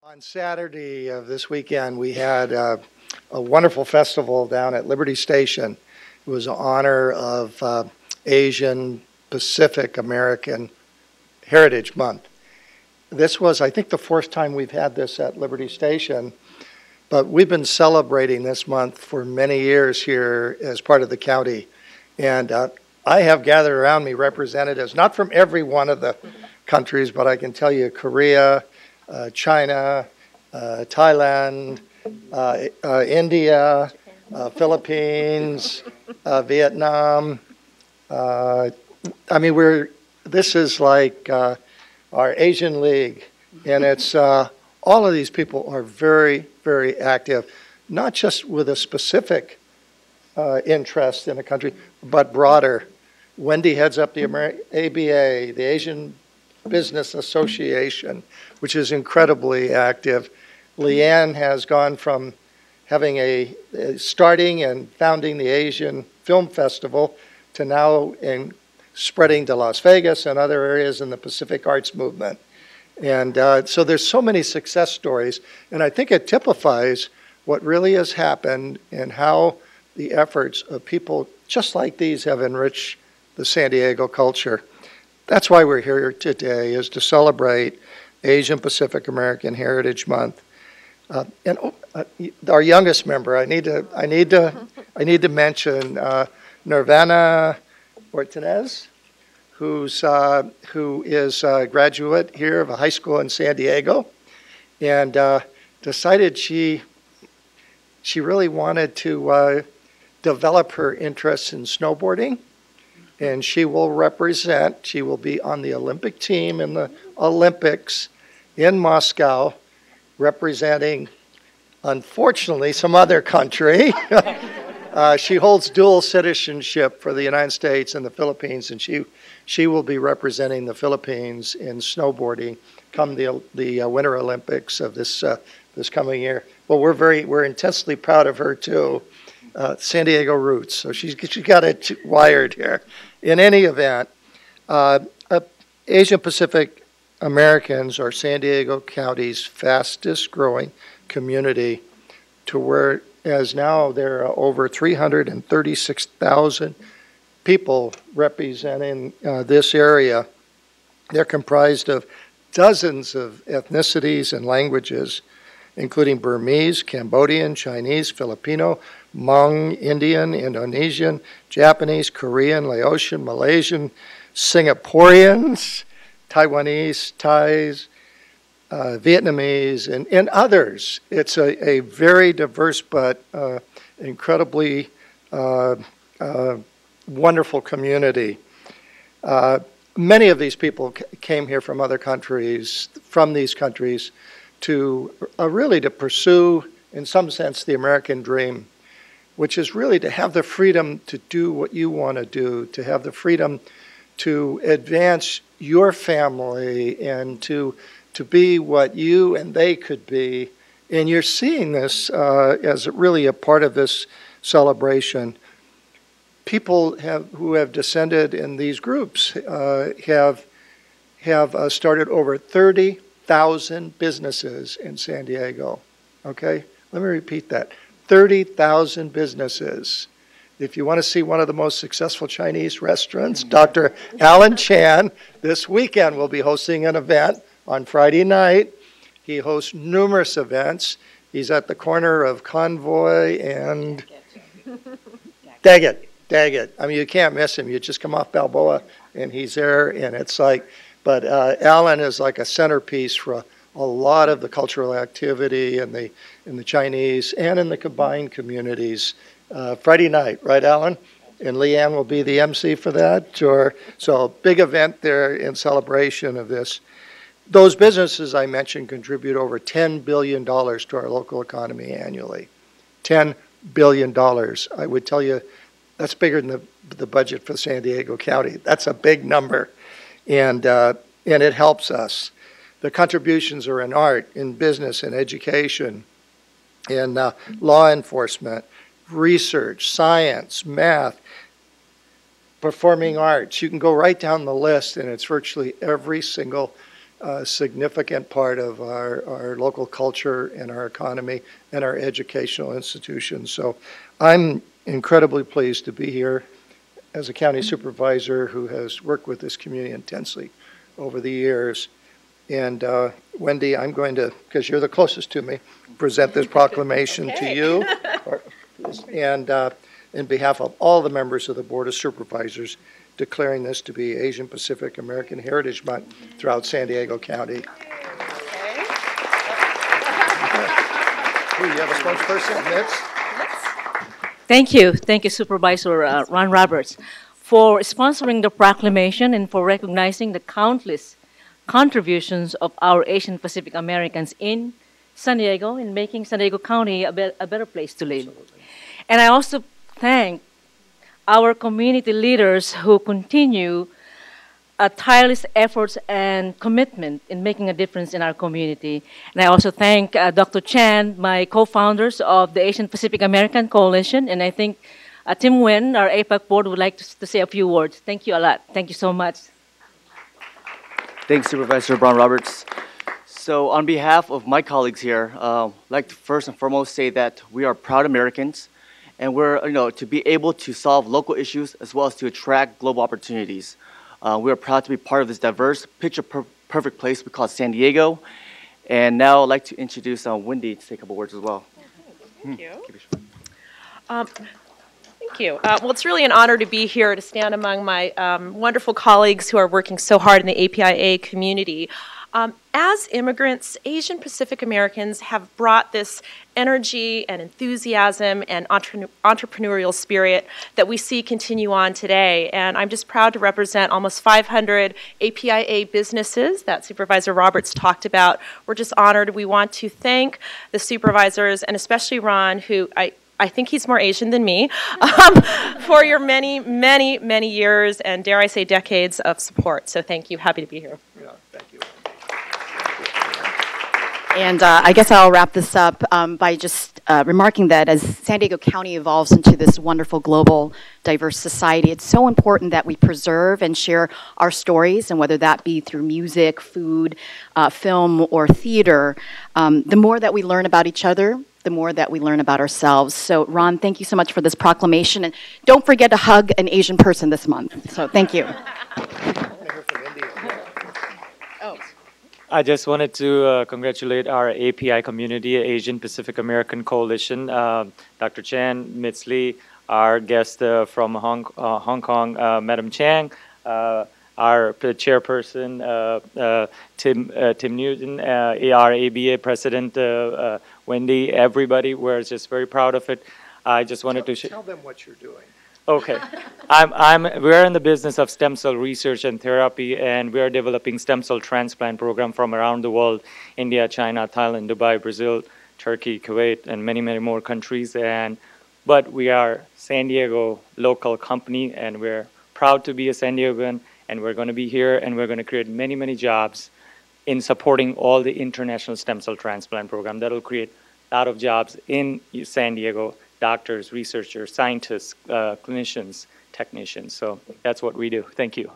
On Saturday of this weekend, we had a wonderful festival down at Liberty Station. It was in honor of Asian Pacific American Heritage Month. This was, I think, the fourth time we've had this at Liberty Station, but we've been celebrating this month for many years here as part of the county. And I have gathered around me representatives, not from every one of the countries, but I can tell you Korea, China, Thailand, India, Philippines, Vietnam. This is like our Asian League, and it's all of these people are very, very active, not just with a specific interest in a country, but broader. Wendy heads up the ABA, the Asian Business Association, which is incredibly active. Leanne has gone from having starting and founding the Asian Film Festival to now spreading to Las Vegas and other areas in the Pacific Arts Movement. And so there's so many success stories, and I think it typifies what really has happened and how the efforts of people just like these have enriched the San Diego culture. That's why we're here today, is to celebrate Asian Pacific American Heritage Month. Our youngest member, I need to mention Nirvana Ortinez, who is a graduate here of a high school in San Diego, and decided she really wanted to develop her interests in snowboarding. And she will be on the Olympic team in the Olympics in Moscow, representing, unfortunately, some other country. She holds dual citizenship for the United States and the Philippines, and she will be representing the Philippines in snowboarding come the Winter Olympics of this coming year. Well, we're intensely proud of her too. San Diego roots, so she's got it wired here. In any event, Asian Pacific Americans are San Diego County's fastest growing community, to where as now there are over 336,000 people representing this area. They're comprised of dozens of ethnicities and languages, including Burmese, Cambodian, Chinese, Filipino, Hmong, Indian, Indonesian, Japanese, Korean, Laotian, Malaysian, Singaporeans, Taiwanese, Thais, Vietnamese, and others. It's a very diverse but incredibly wonderful community. Many of these people came here from other countries, to really to pursue, in some sense, the American dream, which is really to have the freedom to do what you want to do, to have the freedom to advance your family and to be what you and they could be. And you're seeing this as really a part of this celebration. People who have descended in these groups have started over 30,000 businesses in San Diego. Okay, let me repeat that. 30,000 businesses. If you want to see one of the most successful Chinese restaurants, Dr. Alan Chan, this weekend will be hosting an event on Friday night. He hosts numerous events. He's at the corner of Convoy and Daggett. I mean, you can't miss him. You just come off Balboa and he's there, and it's like, but Alan is like a centerpiece for a lot of the cultural activity in the Chinese and in the combined communities. Friday night, right, Alan? And Leanne will be the MC for that. So big event there in celebration of this. Those businesses I mentioned contribute over $10 billion to our local economy annually. $10 billion. I would tell you that's bigger than the budget for San Diego County. That's a big number, and it helps us. The contributions are in art, in business, in education, in law enforcement, research, science, math, performing arts. You can go right down the list, and it's virtually every single a significant part of our local culture and our economy and our educational institutions. So I'm incredibly pleased to be here as a county supervisor who has worked with this community intensely over the years. And Wendy, I'm going to, because you're the closest to me, present this proclamation to you. And in behalf of all the members of the Board of Supervisors, declaring this to be Asian Pacific American Heritage Month throughout San Diego County. Okay. Ooh, you have a spokesperson, Mitz? Thank you. Thank you, Supervisor Ron Roberts, for sponsoring the proclamation and for recognizing the countless contributions of our Asian Pacific Americans in San Diego and making San Diego County a better place to live. Absolutely. And I also thank our community leaders who continue tireless efforts and commitment in making a difference in our community. And I also thank Dr. Chan, my co-founders of the Asian Pacific American Coalition, and I think Tim Nguyen, our APAC board, would like to say a few words. Thank you a lot. Thank you so much. Thanks, Supervisor Ron Roberts. So on behalf of my colleagues here, I'd like to first and foremost say that we are proud Americans, and we're, to be able to solve local issues as well as to attract global opportunities. We are proud to be part of this diverse, picture-perfect place we call San Diego. And now I'd like to introduce Wendy to say a couple words as well. Thank you. Thank you. Well, it's really an honor to be here to stand among my wonderful colleagues who are working so hard in the APIA community. As immigrants, Asian Pacific Americans have brought this energy and enthusiasm and entrepreneurial spirit that we see continue on today. And I'm just proud to represent almost 500 APIA businesses that Supervisor Roberts talked about. We're just honored. We want to thank the supervisors, and especially Ron, who I think he's more Asian than me, for your many, many, many years and, dare I say, decades of support. So thank you. Happy to be here. Yeah, thank you. And I guess I'll wrap this up by just remarking that as San Diego County evolves into this wonderful global diverse society, it's so important that we preserve and share our stories, and whether that be through music, food, film, or theater, the more that we learn about each other, the more that we learn about ourselves. So Ron, thank you so much for this proclamation, and don't forget to hug an Asian person this month. So thank you. I just wanted to congratulate our API community, Asian Pacific American Coalition, Dr. Chan, Mitz Lee, our guest from Hong Kong, Madam Chang, our chairperson, Tim Newton, our ABA president, Wendy, everybody. We're just very proud of it. I just wanted to tell them what you're doing. Okay, we're in the business of stem cell research and therapy, and we are developing stem cell transplant program from around the world: India, China, Thailand, Dubai, Brazil, Turkey, Kuwait, and many, many more countries. But we are San Diego local company, and we're proud to be a San Diegan, and we're going to be here, and we're going to create many, many jobs in supporting all the international stem cell transplant program. That will create a lot of jobs in San Diego. Doctors, researchers, scientists, clinicians, technicians. So that's what we do. Thank you.